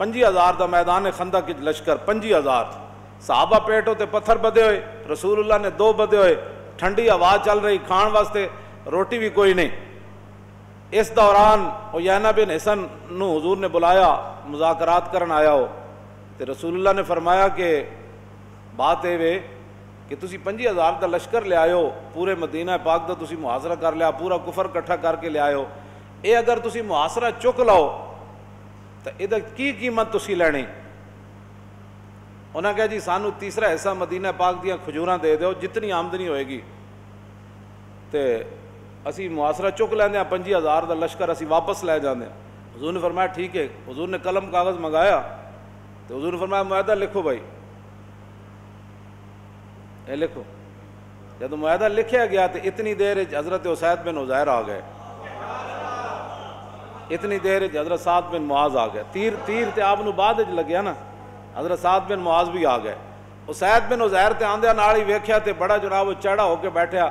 25,000 دا میدان خندق وچ لشکر 25,000 صحابہ پیٹ ہوتے پتھر بدے ہوئے، رسول اللہ نے 2 بدے ہوئے، ٹھنڈی ہوا چل رہی، کھان واسطے روٹی بھی کوئی نہیں۔ اس دوران عیینہ بن حصن نو حضور نے بلایا، مذاکرات کرن آیا ہو، تے رسول اللہ نے فرمایا کہ بات اے وے کہ تسی 25,000 دا لشکر لے آئے ہو، پورے مدینہ پاک دا تسی محاصرہ کر لیا، پورا کفر کٹھا کر کے لے آئے ہو، اے اگر تسی محاصرہ چک لاؤ تو یہ کی قیمت تسی لینی؟ انہاں کہا جی سانو تیسرا حصہ مدینہ پاک دیاں کھجوراں دے دیو، جتنی آمدنی ہوئے گی تے اسی محاصرہ چک لیندے ہیں، 25,000 دا لشکر اسی واپس لے جاندے ہیں۔ حضور نے فرمایا ٹھیک ہے۔ حضور نے قلم کاغذ منگایا تو حضور نے فرمایا معاہدہ لکھو بھائی، اے لکھو۔ جب معاہدہ لکھیا گیا تو اتنی دیر حضرت اسید بن عزیر آ گئے، اتنی دیر حضرت سعد بن معاذ آ گئے، تیر تے آپ نو بعد لگیا نا، حضرت سعد بن معاذ بھی آ گئے۔ اسید بن عزیر تے آندیا نال ہی ویکھیا تے بڑا جناب وہ چڑھا ہو کے بیٹھیا،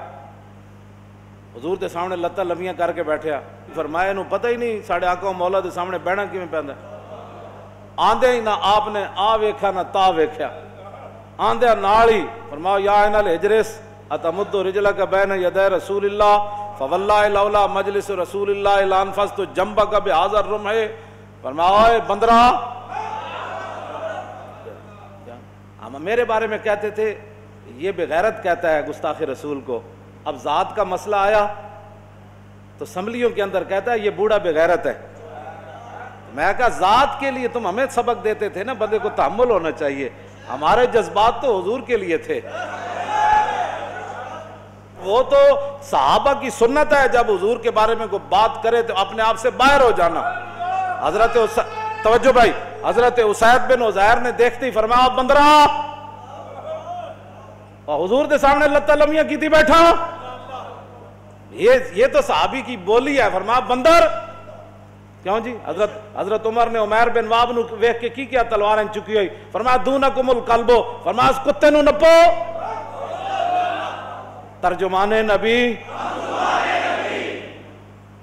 حضور دے سامنے لتاں لمیاں کر کے بیٹھیا، فرمایا انہوں پتہ ہی نہیں ساڑھے آقا و مولا دے سامنے بیٹھنا کیویں پیندا۔ آندے ہی نہ آپ نے آ ویکھیا نہ تا ویکھیا، آندیا نال ہی فرمایا یا ان الحجرس اتمد رجلک بین یدی رسول اللہ فواللہ لولا مجلس رسول اللہ لانفست جنبک بہذا الرمح، فرمایا اے بندرا، ہم میرے بارے میں کہتے تھے یہ بغیرت کہتا ہے گستاخ رسول کو، اب ذات کا مسئلہ آیا تو اسمبلیوں کے اندر کہتا ہے یہ بوڑھا بغیرت ہے۔ میں کہا ذات کے لیے تم ہمیں سبق دیتے تھے نا، بندے کو تحمل ہونا چاہیے، ہمارے جذبات تو حضور کے لیے تھے، وہ تو صحابہ کی سنت ہے جب حضور کے بارے میں کوئی بات کرے تو اپنے آپ سے باہر ہو جانا۔ حضرت توجہ بھائی، حضرت اسید بن عزیر نے دیکھتے ہی فرمایا بندرا، اور حضور دے سامنے لتہ لمیاں کی تھی بیٹھا، یہ تو صحابی کی بولی ہے، فرمایا بندر، کیوں جی؟ حضرت عمر نے عمیر بن واب نو ویکھ کے کی کیا؟ تلواریں چکی ہوئی، فرمایا دونکم القلبو، فرمایا اس کتے نو نپو۔ ترجمان نبی،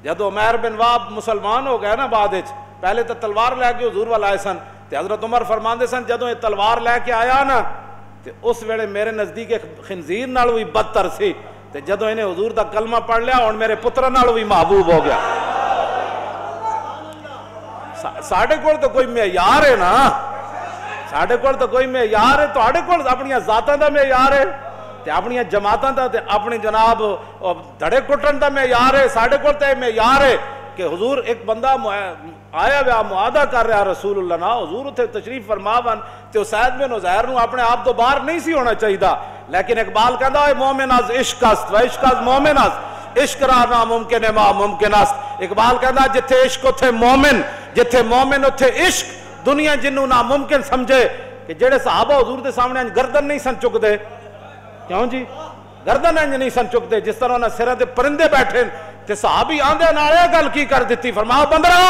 جب عمیر بن واب مسلمان ہو گئے نا بعد وچ، پہلے تو تلوار لے کے حضور وال آئے سن، تے حضرت عمر فرماندے سن جدوں یہ تلوار لے کے آیا نا تے اس ویلے میرے نزدیک خنزیر نال بھی بدتر سی، تے جدوں انہیں حضور دا کلمہ پڑھ لیا ہن میرے پتر نال بھی محبوب ہو گیا۔ ساڑھے کول تو کوئی معیار ہے نا، ساڑھے کول تو کوئی معیار ہے، تو آڑے کول اپنی ذاتاں دا معیار ہے تے اپنی جماعتاں دا تے اپنی جناب دھڑے کٹن دا معیار ہے، ساڑھے کول تے معیار ہے کہ حضور ایک بندہ آیا ہوا معاہدہ کر رہا رسول اللہ نا، حضور اتنے تشریف فرما ون تے اسید بن عزیر نو اپنے آپ تو باہر نہیں سی ہونا چاہیے، لیکن اقبال کہندا ہے مومن از عشق است و عشق از مومن است، عشق را ناممکن ہے ما ممکن است۔ اقبال کہندا جتھے عشق اتھے مومن، جتھے مومن اتھے عشق، دنیا جنوں ناممکن سمجھے کہ جڑے صحابہ حضور دے سامنے گردن نہیں سن چک دے، کیوں جی؟ گردن انج نہیں سن چک دے، جس طرح انہاں سراں تے پرندے بیٹھے تے صحابی آندے نالے گل کی کر دیتی، فرمایا بندرا،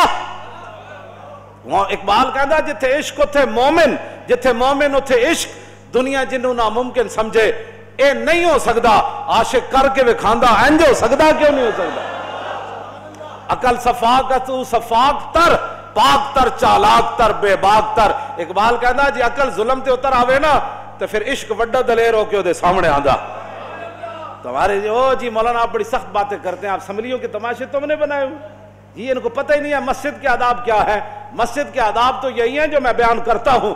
اقبال کہندا جتھے عشق اتھے مومن، جتھے مومن اتھے عشق، دنیا جنوں ناممکن سمجھے، اے نہیں ہو سکدا، عاشق کر کے وکھاندا انج ہو سکدا، کیوں نہیں ہو سکدا؟ عقل صفاقت صفاق تر، پاک تر چالاک تر بے باک تر۔ اقبال کہندا جی عقل ظلم تے اتر آوے نا تو پھر عشق وڈا دلیر ہو کے دے سامنے آندا۔ تمہارے جی مولانا آپ بڑی سخت باتیں کرتے ہیں، آپ اسمبلیوں کے تماشے تم نے بنائے ہوئے، جی ان کو پتہ ہی نہیں ہے مسجد کے آداب کیا ہے۔ مسجد کے آداب تو یہی ہیں جو میں بیان کرتا ہوں۔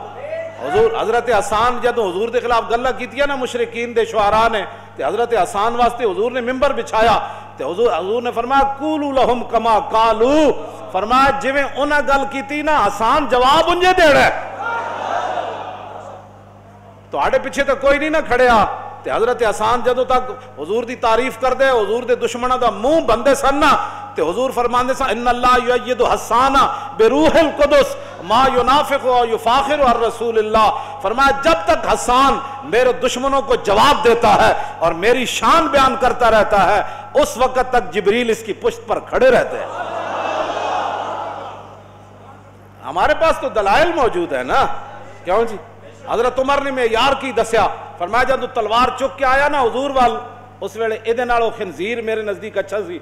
حضور حضرت حسان جدوں حضور دے خلاف گلاں کیتیاں نا مشرکین دے شعراء نے، تے حضرت حسان واسطے حضور نے ممبر بچھایا، تے حضور نے فرمایا قولوا لهم کما قالوا، فرمایا جویں انہاں گل کیتی نا حسان جواب انجے دینا ہے، تو آڑے پیچھے تو کوئی نہیں نہ کھڑیا۔ تے حضرت حسان جدوں تک حضور دی تعریف کر دے، حضور دے دشمنوں دا منہ بندے سن نا، تے حضور فرماندے سن ان اللہ یؤید حسان بروح القدس ما ینافق و یفاخر عن رسول اللہ، فرمایا جب تک حسان میرے دشمنوں کو جواب دیتا ہے اور میری شان بیان کرتا رہتا ہے، اس وقت تک جبریل اس کی پشت پر کھڑے رہتے ہیں۔ ہمارے پاس تو دلائل موجود ہے نا، کیوں جی؟ حضرت عمر نے معیار کی دسیا، فرمایا جب تلوار چک کے آیا نا حضور وال، اس ویلے ایدے نالوں خنزیر میرے نزدیک اچھا سی،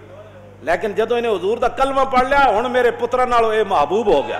لیکن جدوں انہیں حضور دا کلمہ پڑھ لیا ہن میرے پتراں نالوں اے محبوب ہو گیا۔